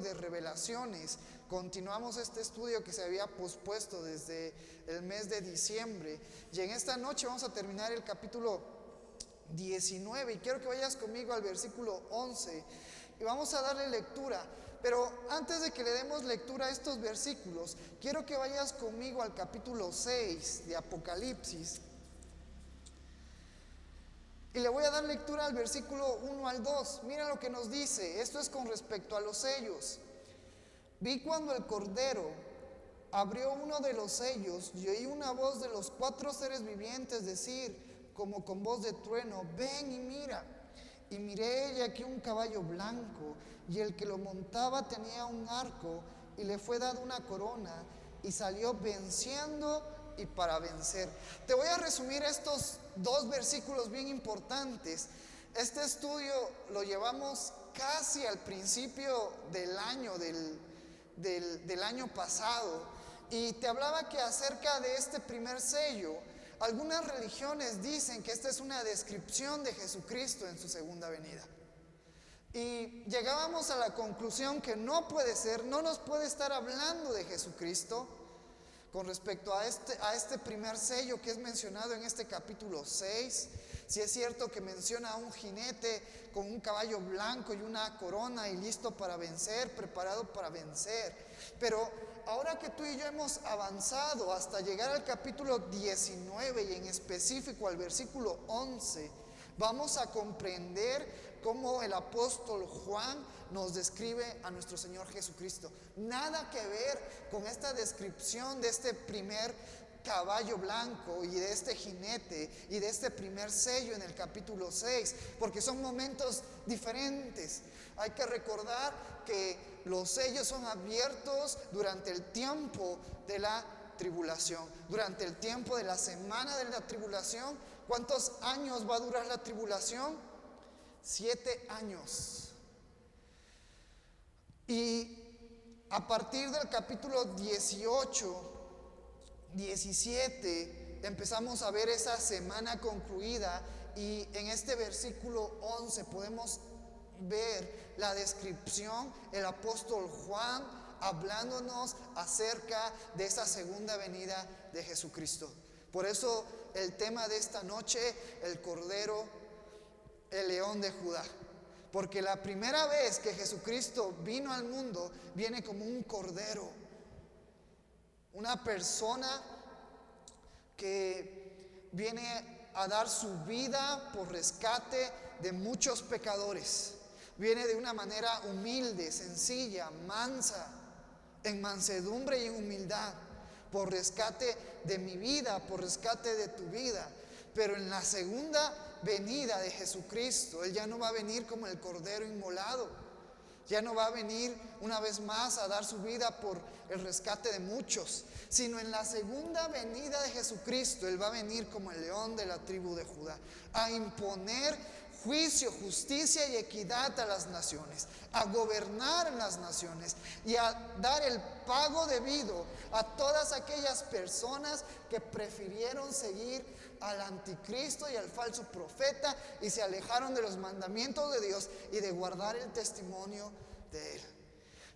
de Revelaciones. Continuamos este estudio que se había pospuesto desde el mes de diciembre. Y en esta noche vamos a terminar el capítulo 19. Y quiero que vayas conmigo al versículo 11. Y vamos a darle lectura. Pero antes de que le demos lectura a estos versículos, quiero que vayas conmigo al capítulo 6 de Apocalipsis. Y le voy a dar lectura al versículo 1 al 2. Mira lo que nos dice. Esto es con respecto a los sellos. Vi cuando el Cordero abrió uno de los sellos y oí una voz de los 4 seres vivientes decir, como con voz de trueno, ven y mira. Y miré y aquí un caballo blanco, y el que lo montaba tenía un arco, y le fue dada una corona, y salió venciendo y para vencer. Te voy a resumir estos 2 versículos bien importantes. Este estudio lo llevamos casi al principio del año, del año pasado, y te hablaba que acerca de este primer sello, algunas religiones dicen que esta es una descripción de Jesucristo en su segunda venida. Y llegábamos a la conclusión que no puede ser, no nos puede estar hablando de Jesucristo con respecto a este primer sello que es mencionado en este capítulo 6. Si es cierto que menciona a un jinete con un caballo blanco y una corona y listo para vencer, preparado para vencer. Pero ahora que tú y yo hemos avanzado hasta llegar al capítulo 19 y en específico al versículo 11, vamos a comprender cómo el apóstol Juan nos describe a nuestro Señor Jesucristo. Nada que ver con esta descripción de este primer caballo blanco y de este jinete y de este primer sello en el capítulo 6, porque son momentos diferentes. Hay que recordar que los sellos son abiertos durante el tiempo de la tribulación, durante el tiempo de la semana de la tribulación. ¿Cuántos años va a durar la tribulación? 7 años. Y a partir del capítulo 18, 17, empezamos a ver esa semana concluida, y en este versículo 11 podemos ver la descripción, el apóstol Juan hablándonos acerca de esa segunda venida de Jesucristo. Por eso el tema de esta noche, el Cordero, el León de Judá. Porque la primera vez que Jesucristo vino al mundo, viene como un cordero. Una persona que viene a dar su vida por rescate de muchos pecadores. Viene de una manera humilde, sencilla, mansa, en mansedumbre y en humildad, por rescate de mi vida, por rescate de tu vida. Pero en la segunda venida de Jesucristo, Él ya no va a venir como el cordero inmolado. Ya no va a venir una vez más a dar su vida por el rescate de muchos, sino en la segunda venida de Jesucristo, Él va a venir como el león de la tribu de Judá, a imponer juicio, justicia y equidad a las naciones, a gobernar en las naciones y a dar el pago debido a todas aquellas personas que prefirieron seguir al anticristo y al falso profeta y se alejaron de los mandamientos de Dios y de guardar el testimonio de Él.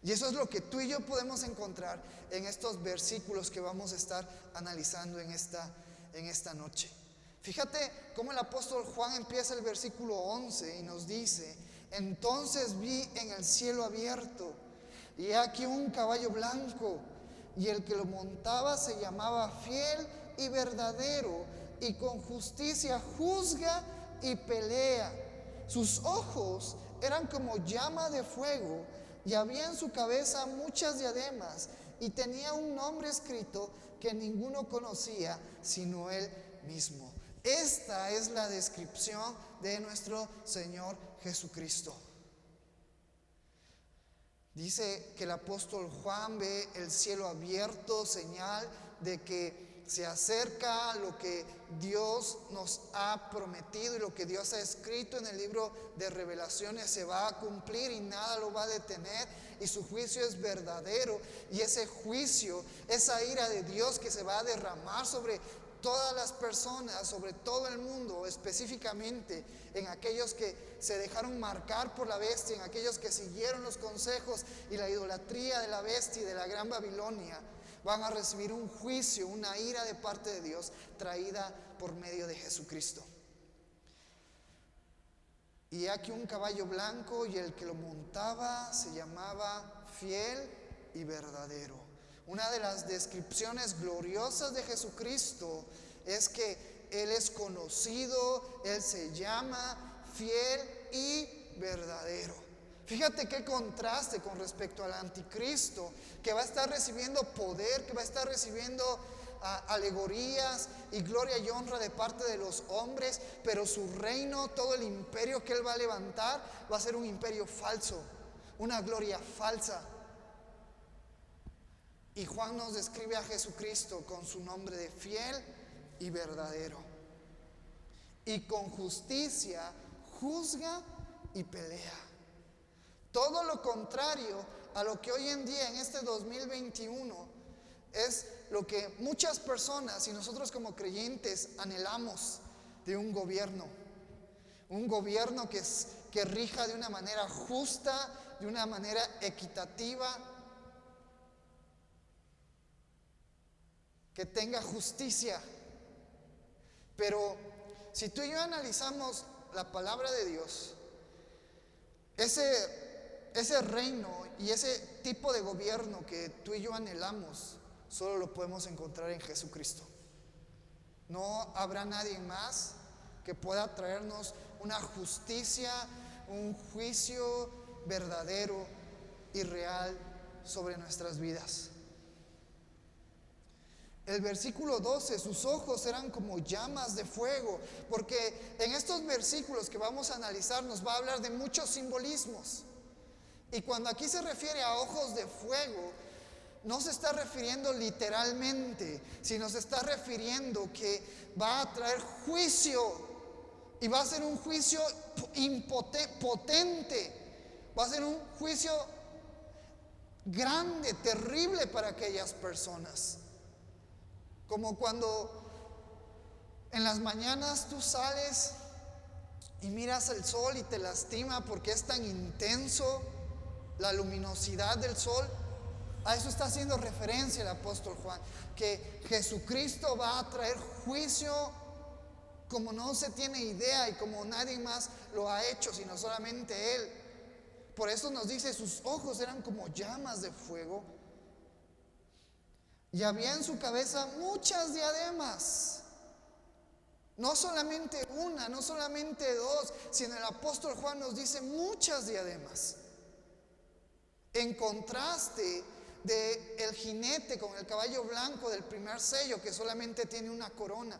Y eso es lo que tú y yo podemos encontrar en estos versículos que vamos a estar analizando en esta noche. Fíjate cómo el apóstol Juan empieza el versículo 11 y nos dice: entonces vi en el cielo abierto, y he aquí un caballo blanco, y el que lo montaba se llamaba Fiel y Verdadero, y con justicia juzga y pelea. Sus ojos eran como llama de fuego, y había en su cabeza muchas diademas, y tenía un nombre escrito que ninguno conocía sino él mismo. Esta es la descripción de nuestro Señor Jesucristo. Dice que el apóstol Juan ve el cielo abierto, señal de que se acerca lo que Dios nos ha prometido, y lo que Dios ha escrito en el libro de Revelaciones se va a cumplir y nada lo va a detener, y su juicio es verdadero, y ese juicio, esa ira de Dios que se va a derramar sobre todas las personas, sobre todo el mundo, específicamente en aquellos que se dejaron marcar por la bestia, en aquellos que siguieron los consejos y la idolatría de la bestia y de la gran Babilonia, van a recibir un juicio, una ira de parte de Dios traída por medio de Jesucristo. Y aquí un caballo blanco, y el que lo montaba se llamaba Fiel y Verdadero. Una de las descripciones gloriosas de Jesucristo es que Él es conocido, Él se llama Fiel y Verdadero. Fíjate qué contraste con respecto al anticristo, que va a estar recibiendo poder, que va a estar recibiendo alegorías y gloria y honra de parte de los hombres, pero su reino, todo el imperio que él va a levantar, va a ser un imperio falso, una gloria falsa. Y Juan nos describe a Jesucristo con su nombre de fiel y verdadero. Y con justicia juzga y pelea. Todo lo contrario a lo que hoy en día, en este 2021, es lo que muchas personas y nosotros como creyentes anhelamos de un gobierno. Un gobierno que rija de una manera justa, de una manera equitativa, que tenga justicia. Pero si tú y yo analizamos la palabra de Dios, ese reino y ese tipo de gobierno que tú y yo anhelamos, solo lo podemos encontrar en Jesucristo. No habrá nadie más que pueda traernos una justicia, un juicio verdadero y real sobre nuestras vidas. El versículo 12, sus ojos eran como llamas de fuego, porque en estos versículos que vamos a analizar nos va a hablar de muchos simbolismos. Y cuando aquí se refiere a ojos de fuego, no se está refiriendo literalmente, sino se está refiriendo que va a traer juicio, y va a ser un juicio potente, va a ser un juicio grande, terrible para aquellas personas. Como cuando en las mañanas tú sales y miras el sol y te lastima porque es tan intenso la luminosidad del sol. A eso está haciendo referencia el apóstol Juan, que Jesucristo va a traer juicio como no se tiene idea y como nadie más lo ha hecho, sino solamente Él. Por eso nos dice, sus ojos eran como llamas de fuego, y había en su cabeza muchas diademas. No solamente una, no solamente dos, sino el apóstol Juan nos dice muchas diademas. En contraste de el jinete con el caballo blanco del primer sello, que solamente tiene una corona.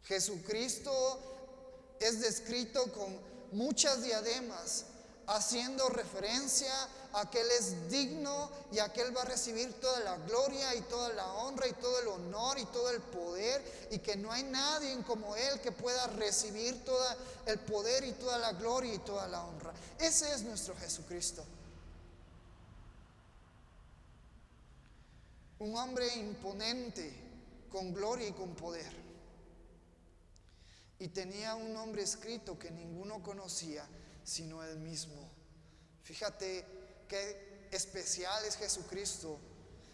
Jesucristo es descrito con muchas diademas, haciendo referencia a que Él es digno y a que Él va a recibir toda la gloria y toda la honra y todo el honor y todo el poder, y que no hay nadie como Él que pueda recibir todo el poder y toda la gloria y toda la honra. Ese es nuestro Jesucristo. Un hombre imponente, con gloria y con poder. Y tenía un nombre escrito que ninguno conocía, sino Él mismo. Fíjate qué especial es Jesucristo,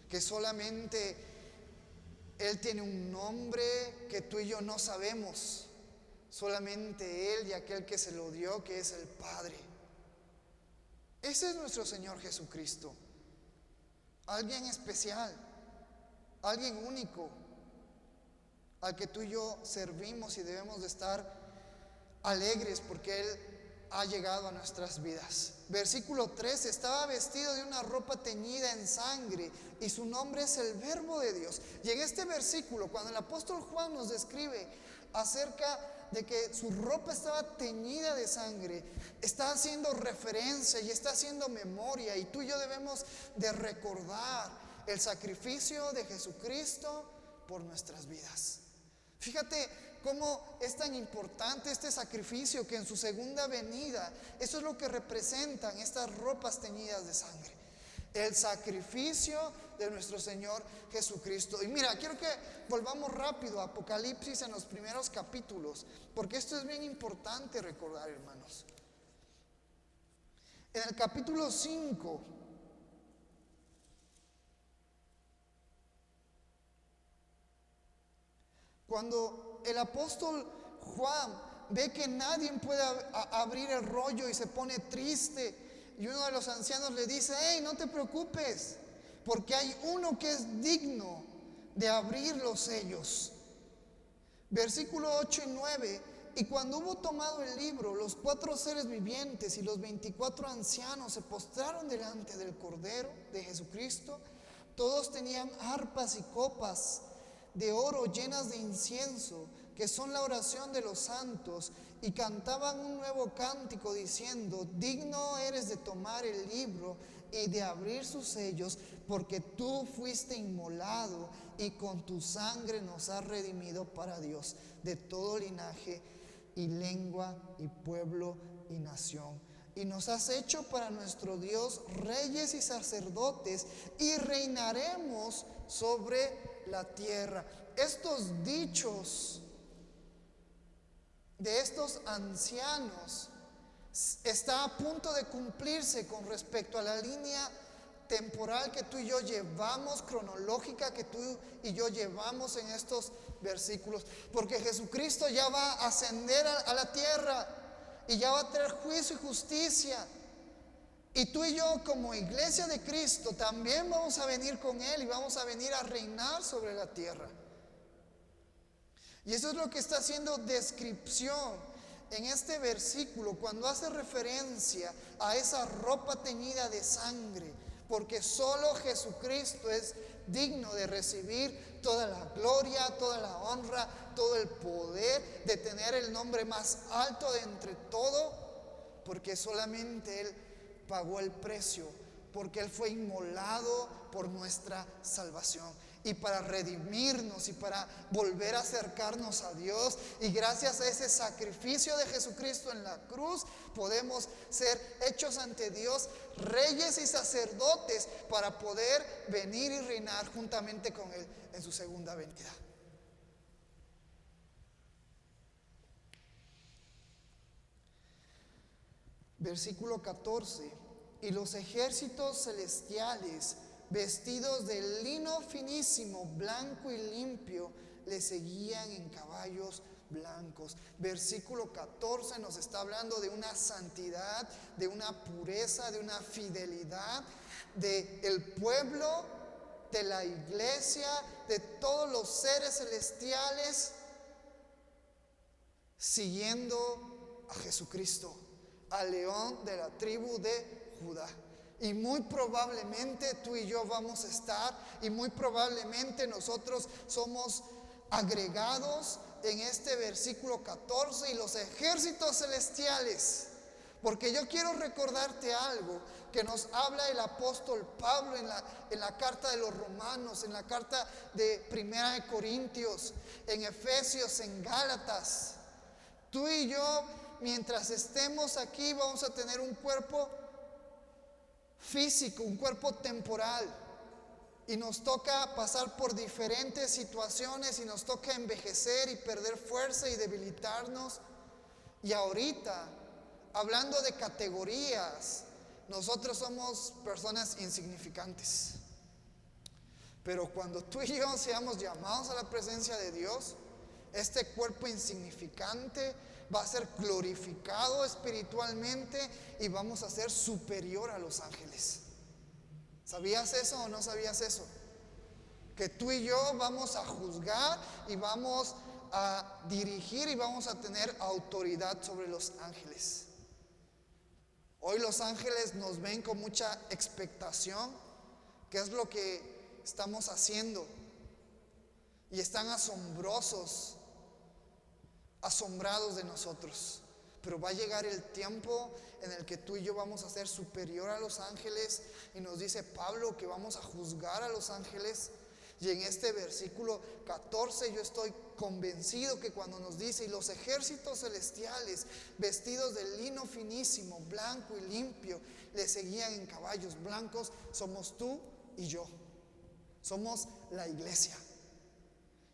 que solamente Él tiene un nombre que tú y yo no sabemos. Solamente Él y aquel que se lo dio, que es el Padre. Ese es nuestro Señor Jesucristo. Alguien especial, alguien único, al que tú y yo servimos y debemos de estar alegres porque Él ha llegado a nuestras vidas. Versículo 13, estaba vestido de una ropa teñida en sangre, y su nombre es el Verbo de Dios. Y en este versículo, cuando el apóstol Juan nos describe acerca de que su ropa estaba teñida de sangre, está haciendo referencia y está haciendo memoria, y tú y yo debemos de recordar el sacrificio de Jesucristo por nuestras vidas. Fíjate cómo es tan importante este sacrificio, que en su segunda venida, eso es lo que representan estas ropas teñidas de sangre. el sacrificio de nuestro Señor Jesucristo. Y mira, quiero que volvamos rápido a Apocalipsis en los primeros capítulos, porque esto es bien importante recordar, hermanos. En el capítulo 5, cuando el apóstol Juan ve que nadie puede abrir el rollo y se pone triste, y uno de los ancianos le dice: hey, no te preocupes, porque hay uno que es digno de abrir los sellos. Versículo 8 y 9: y cuando hubo tomado el libro, los 4 seres vivientes y los 24 ancianos se postraron delante del Cordero de Jesucristo. Todos tenían arpas y copas de oro llenas de incienso, que son la oración de los santos, y cantaban un nuevo cántico diciendo: digno eres de tomar el libro y de abrir sus sellos, porque tú fuiste inmolado y con tu sangre nos has redimido para Dios de todo linaje y lengua y pueblo y nación. Y nos has hecho para nuestro Dios reyes y sacerdotes, y reinaremos sobre la tierra. Estos dichos de estos ancianos está a punto de cumplirse con respecto a la línea temporal que tú y yo llevamos, cronológica que tú y yo llevamos en estos versículos, porque Jesucristo ya va a ascender a la tierra y ya va a traer juicio y justicia, y tú y yo como iglesia de Cristo también vamos a venir con Él y vamos a venir a reinar sobre la tierra. Y eso es lo que está haciendo descripción en este versículo cuando hace referencia a esa ropa teñida de sangre, porque solo Jesucristo es digno de recibir toda la gloria, toda la honra, todo el poder, de tener el nombre más alto de entre todo, porque solamente Él pagó el precio, porque Él fue inmolado por nuestra salvación y para redimirnos y para volver a acercarnos a Dios. Y gracias a ese sacrificio de Jesucristo en la cruz podemos ser hechos ante Dios reyes y sacerdotes para poder venir y reinar juntamente con Él en su segunda venida. Versículo 14: y los ejércitos celestiales, vestidos de lino finísimo, blanco y limpio, le seguían en caballos blancos. Versículo 14 nos está hablando de una santidad, de una pureza, de una fidelidad del pueblo, de la iglesia, de todos los seres celestiales, siguiendo a Jesucristo, al león de la tribu de Judá. Y muy probablemente tú y yo vamos a estar, y muy probablemente nosotros somos agregados en este versículo 14, y los ejércitos celestiales. Porque yo quiero recordarte algo que nos habla el apóstol Pablo en la carta de los Romanos, en la carta de Primera de Corintios, en Efesios, en Gálatas. Tú y yo, mientras estemos aquí, vamos a tener un cuerpo físico, un cuerpo temporal, y nos toca pasar por diferentes situaciones, y nos toca envejecer y perder fuerza y debilitarnos. Y ahorita, hablando de categorías, nosotros somos personas insignificantes, pero cuando tú y yo seamos llamados a la presencia de Dios, este cuerpo insignificante va a ser glorificado espiritualmente y vamos a ser superior a los ángeles. ¿Sabías eso o no sabías eso? Que tú y yo vamos a juzgar y vamos a dirigir y vamos a tener autoridad sobre los ángeles. Hoy los ángeles nos ven con mucha expectación, ¿qué es lo que estamos haciendo? Y están asombrados de nosotros. Pero va a llegar el tiempo en el que tú y yo vamos a ser superior a los ángeles, y nos dice Pablo que vamos a juzgar a los ángeles. Y en este versículo 14 yo estoy convencido que cuando nos dice: y los ejércitos celestiales, vestidos de lino finísimo, blanco y limpio, le seguían en caballos blancos, somos tú y yo. Somos la iglesia.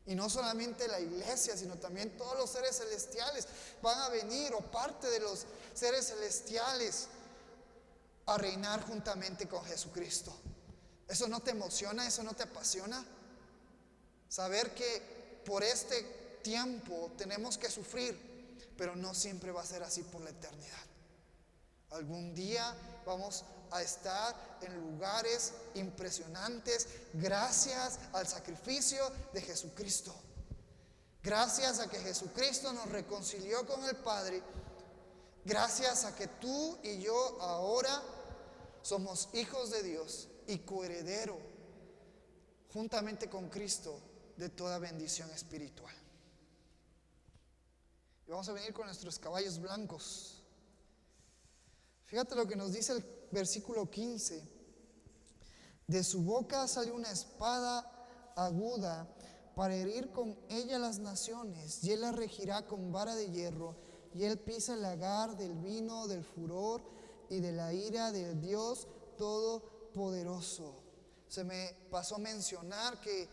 Y no solamente la iglesia, sino también todos los seres celestiales van a venir, o parte de los seres celestiales, a reinar juntamente con Jesucristo. ¿Eso no te emociona? ¿Eso no te apasiona? Saber que por este tiempo tenemos que sufrir, pero no siempre va a ser así por la eternidad. Algún día vamos a estar en lugares impresionantes gracias al sacrificio de Jesucristo. Gracias a que Jesucristo nos reconcilió con el Padre. Gracias a que tú y yo ahora somos hijos de Dios y coheredero juntamente con Cristo de toda bendición espiritual. Y vamos a venir con nuestros caballos blancos. Fíjate lo que nos dice el versículo 15. De su boca salió una espada aguda para herir con ella las naciones, y él la regirá con vara de hierro, y él pisa el lagar del vino del furor y de la ira del Dios Todopoderoso. Se me pasó a mencionar que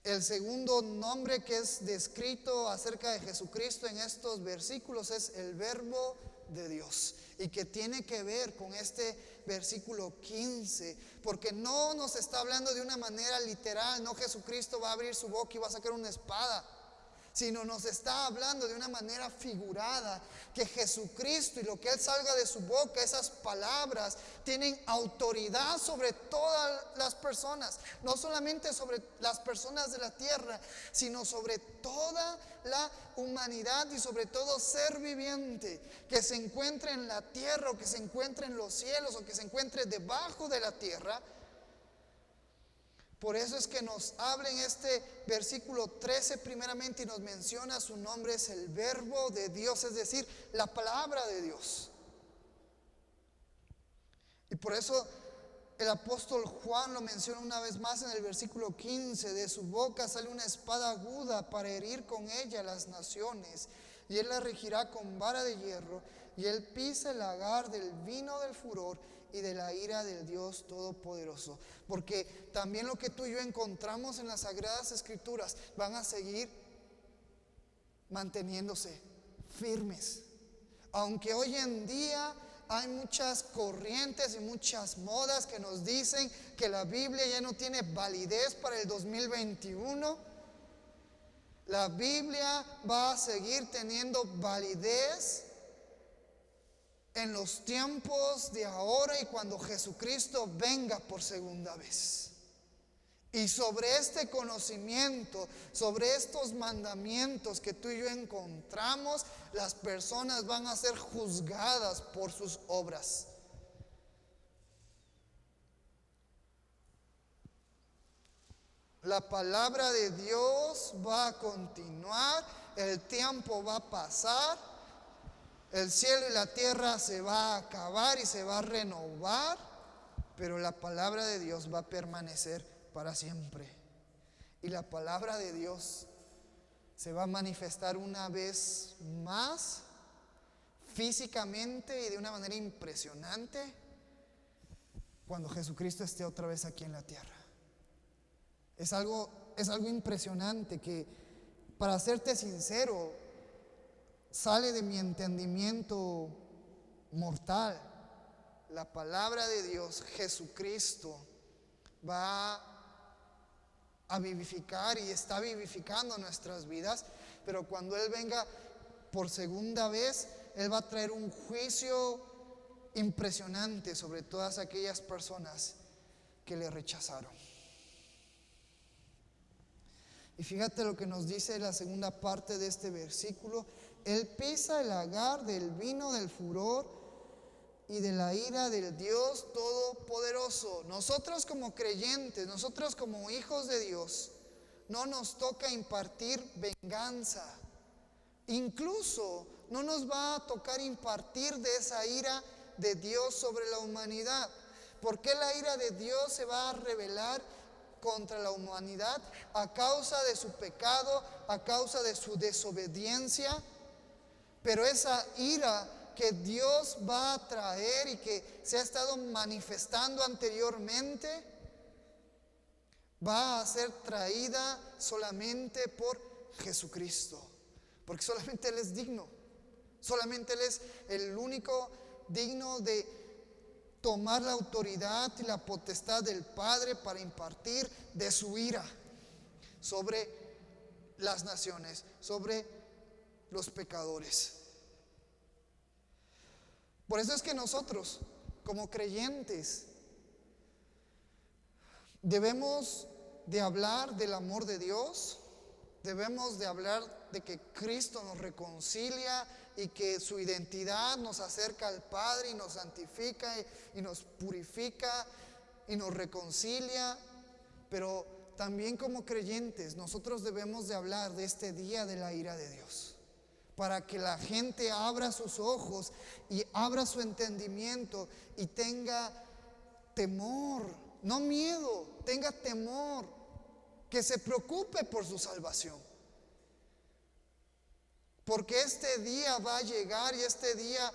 el segundo nombre que es descrito acerca de Jesucristo en estos versículos es el Verbo de Dios, y que tiene que ver con este versículo 15, porque no nos está hablando de una manera literal. No, Jesucristo va a abrir su boca y va a sacar una espada, sino nos está hablando de una manera figurada, que Jesucristo y lo que Él salga de su boca, esas palabras, tienen autoridad sobre todas las personas, no solamente sobre las personas de la tierra, sino sobre toda la humanidad y sobre todo ser viviente que se encuentre en la tierra, o que se encuentre en los cielos, o que se encuentre debajo de la tierra. Por eso es que nos habla en este versículo 13 primeramente, y nos menciona su nombre es el Verbo de Dios, es decir, la palabra de Dios. Y por eso el apóstol Juan lo menciona una vez más en el versículo 15. De su boca sale una espada aguda para herir con ella las naciones, y él la regirá con vara de hierro, y él pisa el lagar del vino del furor y de la ira del Dios Todopoderoso. Porque también lo que tú y yo encontramos en las Sagradas Escrituras van a seguir manteniéndose firmes. Aunque hoy en día hay muchas corrientes y muchas modas que nos dicen que la Biblia ya no tiene validez para el 2021, la Biblia va a seguir teniendo validez en los tiempos de ahora y cuando Jesucristo venga por segunda vez. Y sobre este conocimiento, sobre estos mandamientos que tú y yo encontramos, las personas van a ser juzgadas por sus obras. La palabra de Dios va a continuar, el tiempo va a pasar. El cielo y la tierra se va a acabar y se va a renovar, pero la palabra de Dios va a permanecer para siempre. Y la palabra de Dios se va a manifestar una vez más físicamente y de una manera impresionante cuando Jesucristo esté otra vez aquí en la tierra. Es algo impresionante que, para serte sincero, sale de mi entendimiento mortal. La palabra de Dios, Jesucristo, va a vivificar y está vivificando nuestras vidas, pero cuando Él venga por segunda vez, Él va a traer un juicio impresionante sobre todas aquellas personas que le rechazaron. Y fíjate lo que nos dice la segunda parte de este versículo. Él pisa el lagar del vino del furor y de la ira del Dios Todopoderoso. Nosotros como creyentes, nosotros como hijos de Dios, no nos toca impartir venganza. Incluso no nos va a tocar impartir de esa ira de Dios sobre la humanidad. ¿Por qué la ira de Dios se va a revelar contra la humanidad a causa de su pecado, a causa de su desobediencia. Pero esa ira que Dios va a traer y que se ha estado manifestando anteriormente, va a ser traída solamente por Jesucristo. Porque solamente Él es digno. Solamente Él es el único digno de tomar la autoridad y la potestad del Padre para impartir de su ira sobre las naciones, sobre los pecadores. Por eso es que nosotros, como creyentes, debemos de hablar del amor de Dios, debemos de hablar de que Cristo nos reconcilia y que su identidad nos acerca al Padre y nos santifica y nos purifica y nos reconcilia. Pero también como creyentes nosotros debemos de hablar de este día de la ira de Dios, para que la gente abra sus ojos y abra su entendimiento y tenga temor, no miedo, tenga temor, que se preocupe por su salvación. Porque este día va a llegar y este día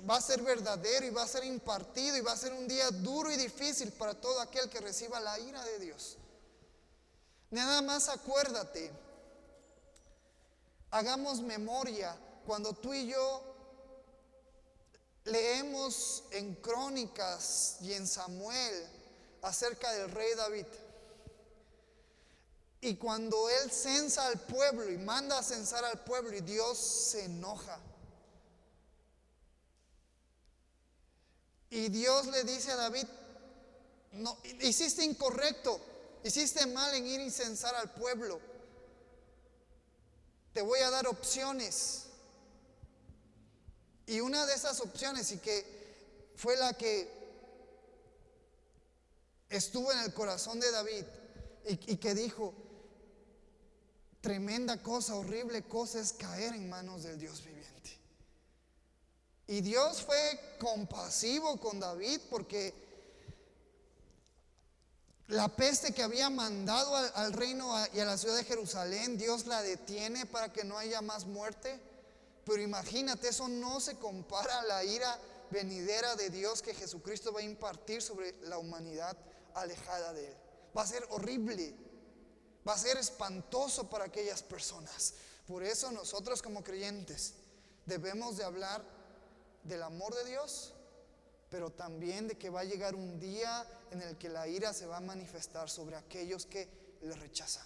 va a ser verdadero y va a ser impartido y va a ser un día duro y difícil para todo aquel que reciba la ira de Dios. Nada más acuérdate, hagamos memoria cuando tú y yo leemos en Crónicas y en Samuel acerca del rey David. Y cuando él censa al pueblo y manda a censar al pueblo y Dios se enoja. Y Dios le dice a David: no, hiciste incorrecto, hiciste mal en ir y censar al pueblo. Te voy a dar opciones. Y una de esas opciones, y que fue la que estuvo en el corazón de David, y que dijo: tremenda cosa, horrible cosa es caer en manos del Dios viviente. Y Dios fue compasivo con David, porque la peste que había mandado al reino y a la ciudad de Jerusalén, Dios la detiene para que no haya más muerte. Pero imagínate, eso no se compara a la ira venidera de Dios que Jesucristo va a impartir sobre la humanidad alejada de Él. Va a ser horrible, va a ser espantoso para aquellas personas. Por eso nosotros como creyentes debemos de hablar del amor de Dios, pero también de que va a llegar un día en el que la ira se va a manifestar sobre aquellos que le rechazan,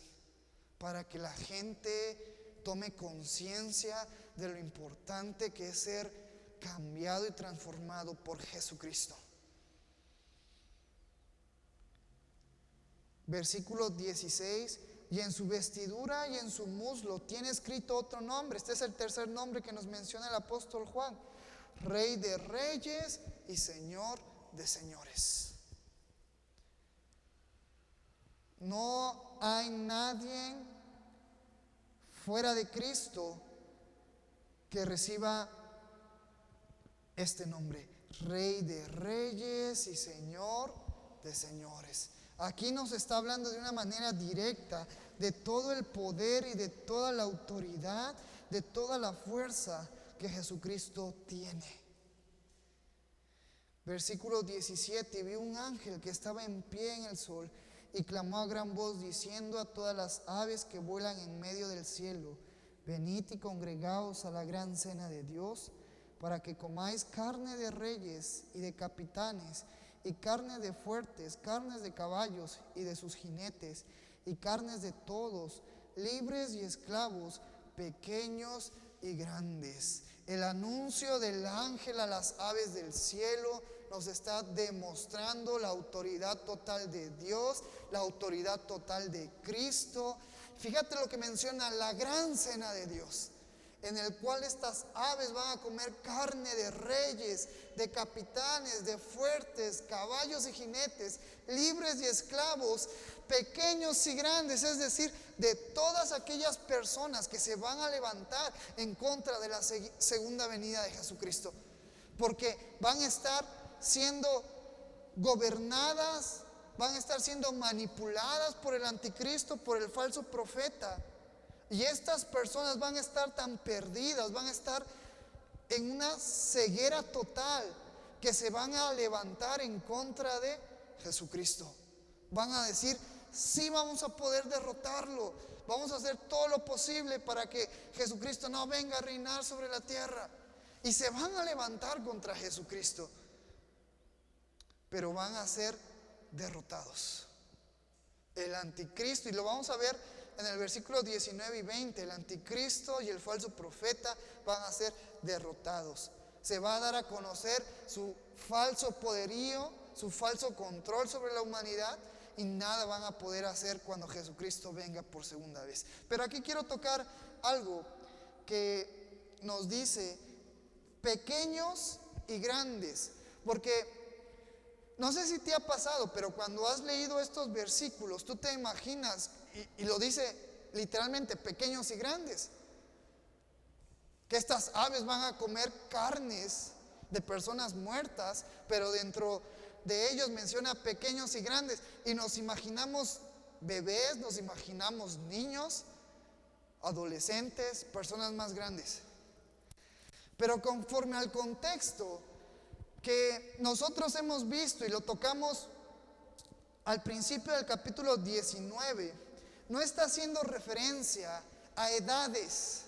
para que la gente tome conciencia de lo importante que es ser cambiado y transformado por Jesucristo. Versículo 16: y en su vestidura y en su muslo tiene escrito otro nombre. Este es el tercer nombre que nos menciona el apóstol Juan: Rey de Reyes y Señor de Señores. No hay nadie fuera de Cristo que reciba este nombre: Rey de Reyes y Señor de Señores. Aquí nos está hablando de una manera directa de todo el poder y de toda la autoridad, de toda la fuerza que Jesucristo tiene. Versículo 17: y vi un ángel que estaba en pie en el sol y clamó a gran voz diciendo a todas las aves que vuelan en medio del cielo: venid y congregaos a la gran cena de Dios, para que comáis carne de reyes y de capitanes, y carne de fuertes, carnes de caballos y de sus jinetes, y carnes de todos, libres y esclavos, pequeños y grandes. El anuncio del ángel a las aves del cielo nos está demostrando la autoridad total de Dios, la autoridad total de Cristo. Fíjate lo que menciona: la gran cena de Dios, en el cual estas aves van a comer carne de reyes, de capitanes, de fuertes, caballos y jinetes, libres y esclavos, pequeños y grandes, es decir, de todas aquellas personas que se van a levantar en contra de la segunda venida de Jesucristo, porque van a estar siendo gobernadas van a estar siendo manipuladas por el anticristo, por el falso profeta. Y estas personas van a estar tan perdidas, van a estar en una ceguera total, que se van a levantar en contra de Jesucristo. Van a decir: sí, vamos a poder derrotarlo, vamos a hacer todo lo posible para que Jesucristo no venga a reinar sobre la tierra. Y se van a levantar contra Jesucristo, pero van a ser derrotados. El anticristo, y lo vamos a ver en el versículo 19 y 20, el anticristo y el falso profeta van a ser derrotados. Se va a dar a conocer su falso poderío, su falso control sobre la humanidad, y nada van a poder hacer cuando Jesucristo venga por segunda vez. Pero aquí quiero tocar algo que nos dice pequeños y grandes, porque no sé si te ha pasado, pero cuando has leído estos versículos, tú te imaginas, y lo dice literalmente, pequeños y grandes, que estas aves van a comer carnes de personas muertas, pero dentro de ellos menciona pequeños y grandes, y nos imaginamos bebés, nos imaginamos niños, adolescentes, personas más grandes. Pero conforme al contexto que nosotros hemos visto y lo tocamos al principio del capítulo 19, no está haciendo referencia a edades,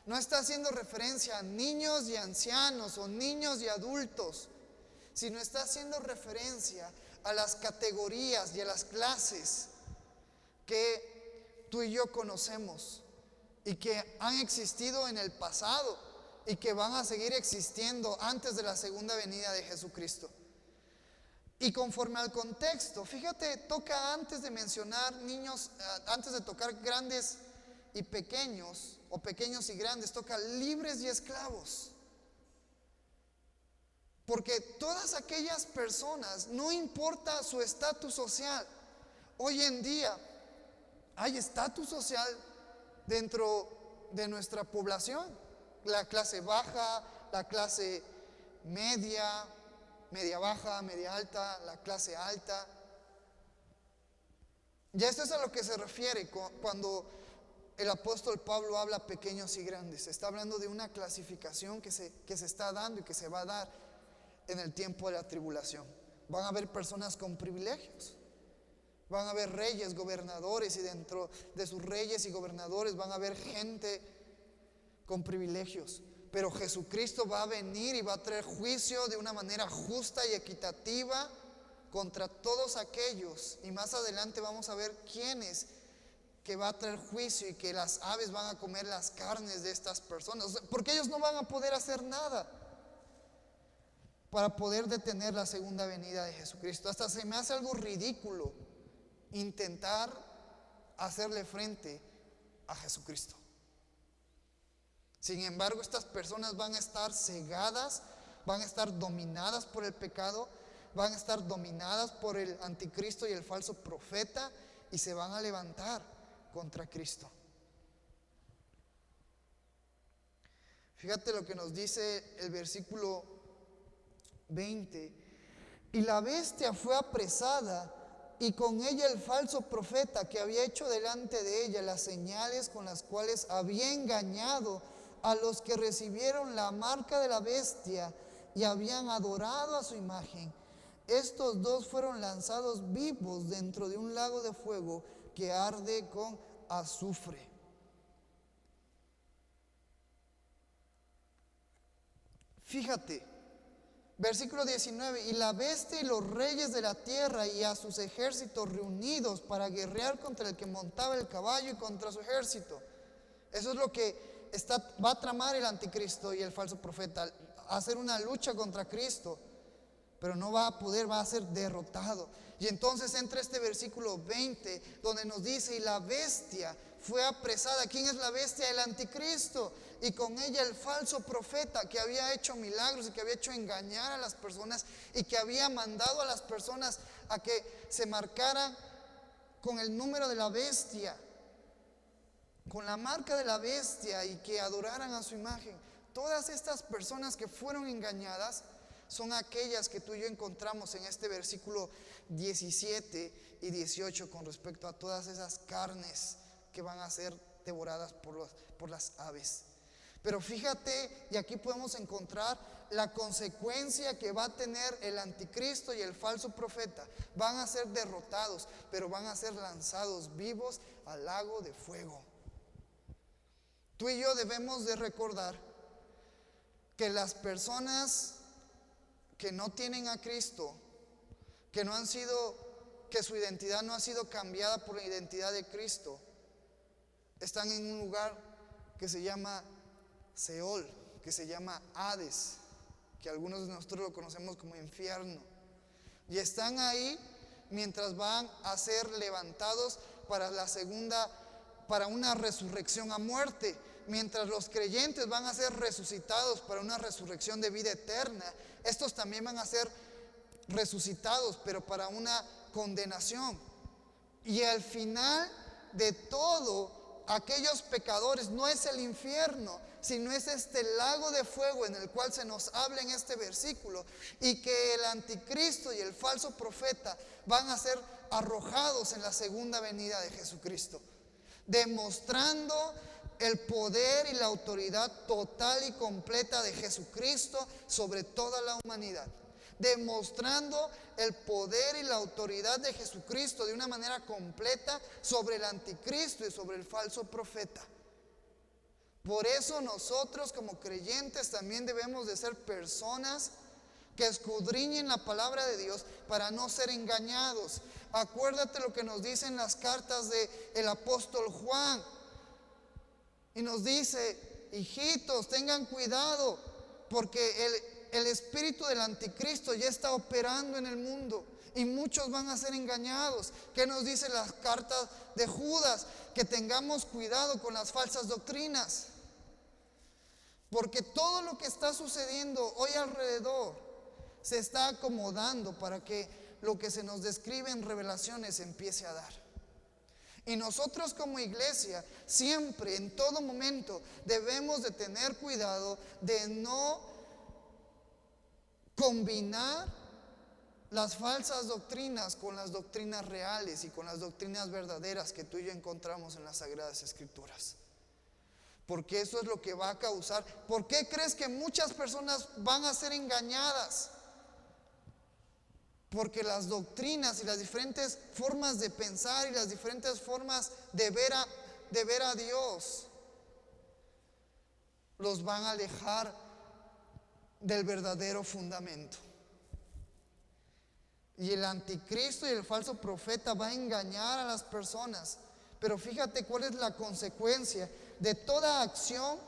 no está haciendo referencia a niños y ancianos o niños y adultos, sino está haciendo referencia a las categorías y a las clases que tú y yo conocemos y que han existido en el pasado y que van a seguir existiendo antes de la segunda venida de Jesucristo. Y conforme al contexto, fíjate, toca antes de mencionar niños, antes de tocar grandes y pequeños, o pequeños y grandes, toca libres y esclavos. Porque todas aquellas personas, no importa su estatus social, hoy en día hay estatus social dentro de nuestra población. La clase baja, la clase media, media baja, media alta, la clase alta. Y esto es a lo que se refiere cuando el apóstol Pablo habla pequeños y grandes. Está hablando de una clasificación que se está dando y que se va a dar en el tiempo de la tribulación. Van a haber personas con privilegios, van a haber reyes, gobernadores, y dentro de sus reyes y gobernadores van a haber gente con privilegios. Pero Jesucristo va a venir y va a traer juicio de una manera justa y equitativa contra todos aquellos. Y más adelante vamos a ver quiénes que va a traer juicio, y que las aves van a comer las carnes de estas personas, porque ellos no van a poder hacer nada para poder detener la segunda venida de Jesucristo. Hasta se me hace algo ridículo intentar hacerle frente a Jesucristo. Sin embargo, estas personas van a estar cegadas, van a estar dominadas por el pecado, van a estar dominadas por el anticristo y el falso profeta, y se van a levantar contra Cristo. Fíjate lo que nos dice el versículo 20. Y la bestia fue apresada, y con ella el falso profeta, que había hecho delante de ella las señales con las cuales había engañado a los que recibieron la marca de la bestia y habían adorado a su imagen. Estos dos fueron lanzados vivos dentro de un lago de fuego que arde con azufre. Fíjate, versículo 19: y la bestia y los reyes de la tierra y a sus ejércitos reunidos para guerrear contra el que montaba el caballo y contra su ejército. Eso es lo que va a tramar el anticristo y el falso profeta, hacer una lucha contra Cristo, pero no va a poder, va a ser derrotado. Y entonces entra este versículo 20, donde nos dice: y la bestia fue apresada. ¿Quién es la bestia? El anticristo, y con ella el falso profeta, que había hecho milagros y que había hecho engañar a las personas, y que había mandado a las personas a que se marcaran con el número de la bestia, con la marca de la bestia, y que adoraran a su imagen. Todas estas personas que fueron engañadas son aquellas que tú y yo encontramos en este versículo 17 y 18 con respecto a todas esas carnes que van a ser devoradas por las aves. Pero fíjate, y aquí podemos encontrar la consecuencia que va a tener el anticristo y el falso profeta. Van a ser derrotados, pero van a ser lanzados vivos al lago de fuego. Tú y yo debemos de recordar que las personas que no tienen a Cristo, que su identidad no ha sido cambiada por la identidad de Cristo, están en un lugar que se llama Seol, que se llama Hades, que algunos de nosotros lo conocemos como infierno. Y están ahí mientras van a ser levantados para una resurrección a muerte. Mientras los creyentes van a ser resucitados para una resurrección de vida eterna, estos también van a ser resucitados, pero para una condenación. Y al final de todo, aquellos pecadores no es el infierno, sino es este lago de fuego en el cual se nos habla en este versículo, y que el anticristo y el falso profeta van a ser arrojados en la segunda venida de Jesucristo, demostrando el poder y la autoridad total y completa de Jesucristo sobre toda la humanidad, demostrando el poder y la autoridad de Jesucristo de una manera completa sobre el anticristo y sobre el falso profeta. Por eso nosotros como creyentes también debemos de ser personas que escudriñen la palabra de Dios para no ser engañados. Acuérdate lo que nos dicen las cartas del apóstol Juan. Y nos dice: hijitos, tengan cuidado, porque el espíritu del anticristo ya está operando en el mundo y muchos van a ser engañados. ¿Qué nos dice las cartas de Judas? Que tengamos cuidado con las falsas doctrinas, porque todo lo que está sucediendo hoy alrededor se está acomodando para que lo que se nos describe en Revelaciones empiece a dar. Y nosotros como iglesia siempre, en todo momento, debemos de tener cuidado de no combinar las falsas doctrinas con las doctrinas reales y con las doctrinas verdaderas que tú y yo encontramos en las Sagradas Escrituras. Porque eso es lo que va a causar. ¿Por qué crees que muchas personas van a ser engañadas? Porque las doctrinas y las diferentes formas de pensar y las diferentes formas de ver a Dios los van a alejar del verdadero fundamento. Y el anticristo y el falso profeta va a engañar a las personas. Pero fíjate cuál es la consecuencia de toda acción.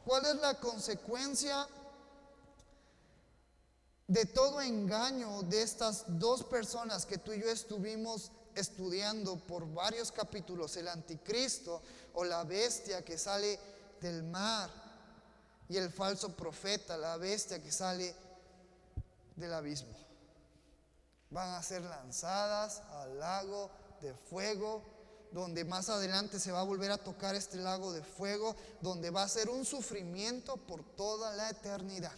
¿Cuál es la consecuencia de todo engaño de estas dos personas que tú y yo estuvimos estudiando por varios capítulos? El anticristo o la bestia que sale del mar, y el falso profeta, la bestia que sale del abismo. Van a ser lanzadas al lago de fuego, donde más adelante se va a volver a tocar este lago de fuego, donde va a ser un sufrimiento por toda la eternidad.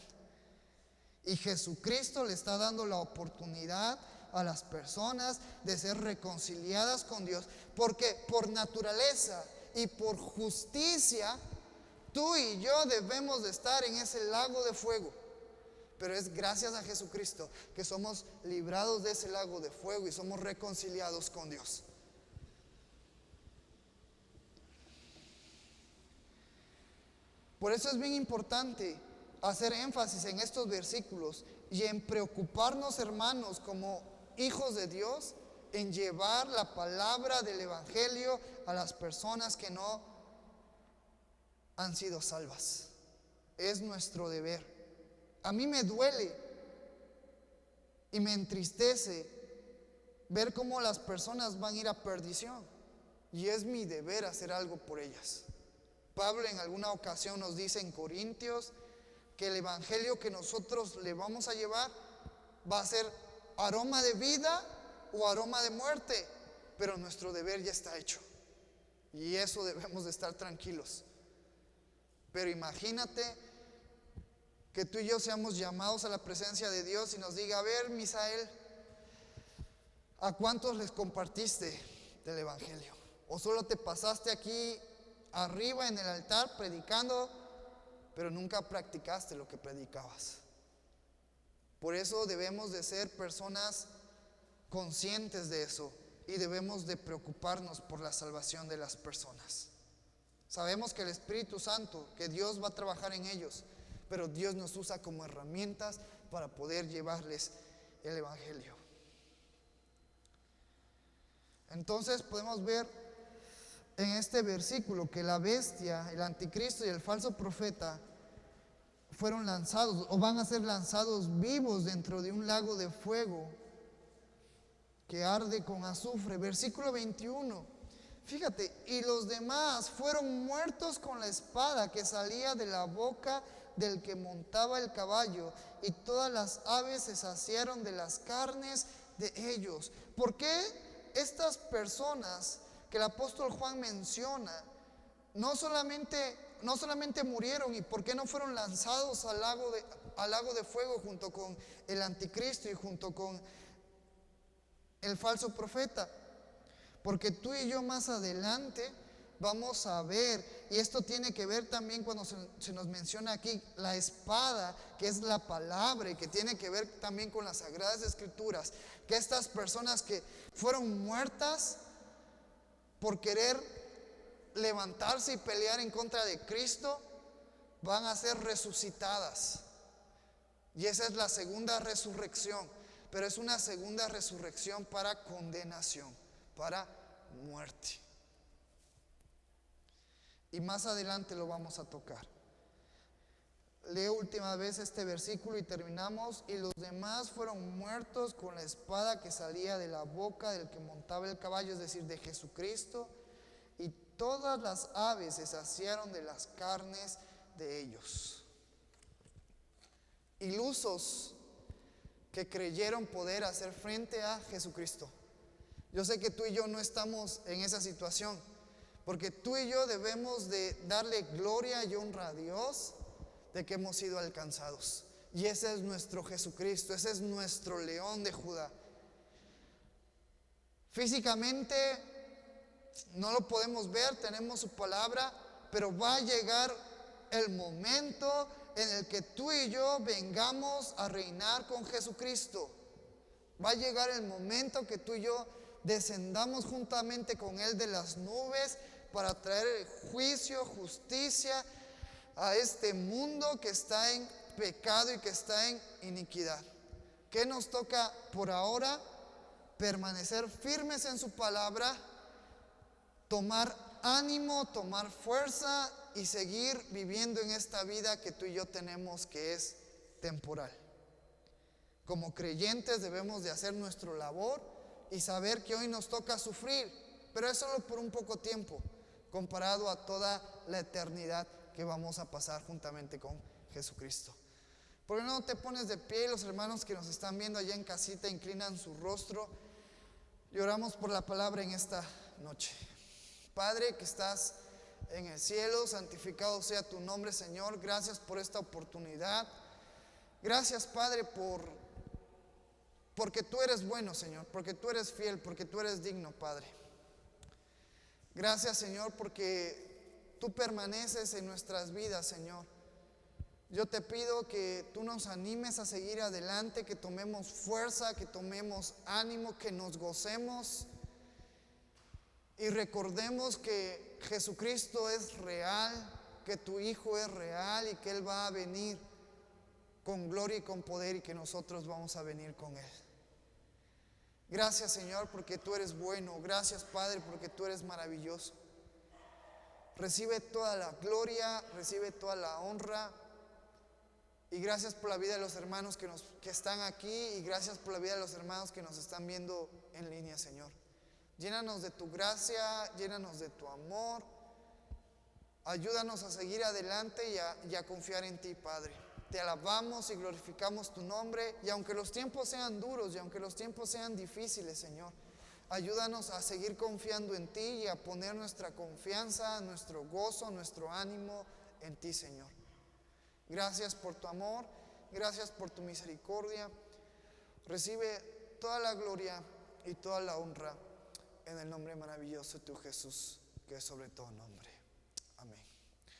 Y Jesucristo le está dando la oportunidad a las personas de ser reconciliadas con Dios, porque por naturaleza y por justicia tú y yo debemos de estar en ese lago de fuego. Pero es gracias a Jesucristo que somos librados de ese lago de fuego y somos reconciliados con Dios. Por eso es bien importante hacer énfasis en estos versículos y en preocuparnos, hermanos, como hijos de Dios, en llevar la palabra del Evangelio a las personas que no han sido salvas. Es nuestro deber. A mí me duele y me entristece ver cómo las personas van a ir a perdición, y es mi deber hacer algo por ellas. Pablo en alguna ocasión nos dice en Corintios que el evangelio que nosotros le vamos a llevar va a ser aroma de vida o aroma de muerte, pero nuestro deber ya está hecho, y eso debemos de estar tranquilos. Pero imagínate Que tú y yo seamos llamados a la presencia de Dios y nos diga: a ver, Misael, ¿a cuántos les compartiste del Evangelio? ¿O solo te pasaste aquí arriba en el altar predicando, pero nunca practicaste lo que predicabas? Por eso debemos de ser personas conscientes de eso y debemos de preocuparnos por la salvación de las personas. Sabemos que el Espíritu Santo, que Dios va a trabajar en ellos, pero Dios nos usa como herramientas para poder llevarles el Evangelio. Entonces podemos ver en este versículo que la bestia, el anticristo y el falso profeta fueron lanzados o van a ser lanzados vivos dentro de un lago de fuego que arde con azufre. Versículo 21. Fíjate, y los demás fueron muertos con la espada que salía de la boca del que montaba el caballo, y todas las aves se saciaron de las carnes de ellos. ¿Por qué estas personas que el apóstol Juan menciona no solamente murieron, y por qué no fueron lanzados al lago de fuego junto con el anticristo y junto con el falso profeta? Porque tú y yo más adelante vamos a ver, y esto tiene que ver también cuando se nos menciona aquí la espada, que es la palabra, y que tiene que ver también con las Sagradas Escrituras, que estas personas que fueron muertas por querer levantarse y pelear en contra de Cristo, van a ser resucitadas. Y esa es la segunda resurrección, pero es una segunda resurrección para condenación, para muerte. Y más adelante lo vamos a tocar. Leo última vez este versículo y terminamos. Y los demás fueron muertos con la espada que salía de la boca del que montaba el caballo, es decir, de Jesucristo. Y todas las aves se saciaron de las carnes de ellos. Ilusos que creyeron poder hacer frente a Jesucristo. Yo sé que tú y yo no estamos en esa situación, porque tú y yo debemos de darle gloria y honra a Dios de que hemos sido alcanzados. Y ese es nuestro Jesucristo, ese es nuestro León de Judá. Físicamente no lo podemos ver, tenemos su palabra, pero va a llegar el momento en el que tú y yo vengamos a reinar con Jesucristo. Va a llegar el momento que tú y yo descendamos juntamente con Él de las nubes para traer el juicio, justicia a este mundo que está en pecado y que está en iniquidad. ¿Qué nos toca por ahora? Permanecer firmes en su palabra, tomar ánimo, tomar fuerza y seguir viviendo en esta vida que tú y yo tenemos, que es temporal. Como creyentes debemos de hacer nuestra labor y saber que hoy nos toca sufrir, pero es solo por un poco tiempo comparado a toda la eternidad que vamos a pasar juntamente con Jesucristo. ¿Por qué no te pones de pie? Los hermanos que nos están viendo allá en casita inclinan su rostro y oramos por la palabra en esta noche. Padre que estás en el cielo, santificado sea tu nombre, Señor. Gracias por esta oportunidad. Gracias, Padre, porque tú eres bueno, Señor, porque tú eres fiel, porque tú eres digno, Padre. Gracias, Señor, porque tú permaneces en nuestras vidas, Señor. Yo te pido que tú nos animes a seguir adelante, que tomemos fuerza, que tomemos ánimo, que nos gocemos y recordemos que Jesucristo es real, que tu Hijo es real y que Él va a venir con gloria y con poder y que nosotros vamos a venir con Él. Gracias, Señor, porque tú eres bueno. Gracias, Padre, porque tú eres maravilloso. Recibe toda la gloria, recibe toda la honra. Y gracias por la vida de los hermanos que están aquí, y gracias por la vida de los hermanos que nos están viendo en línea, Señor. Llénanos de tu gracia, llénanos de tu amor. Ayúdanos a seguir adelante y a confiar en ti, Padre. Te alabamos y glorificamos tu nombre, y aunque los tiempos sean duros y aunque los tiempos sean difíciles, Señor, ayúdanos a seguir confiando en ti y a poner nuestra confianza, nuestro gozo, nuestro ánimo en ti, Señor. Gracias por tu amor, gracias por tu misericordia. Recibe toda la gloria y toda la honra en el nombre maravilloso de tu Jesús, que es sobre todo nombre.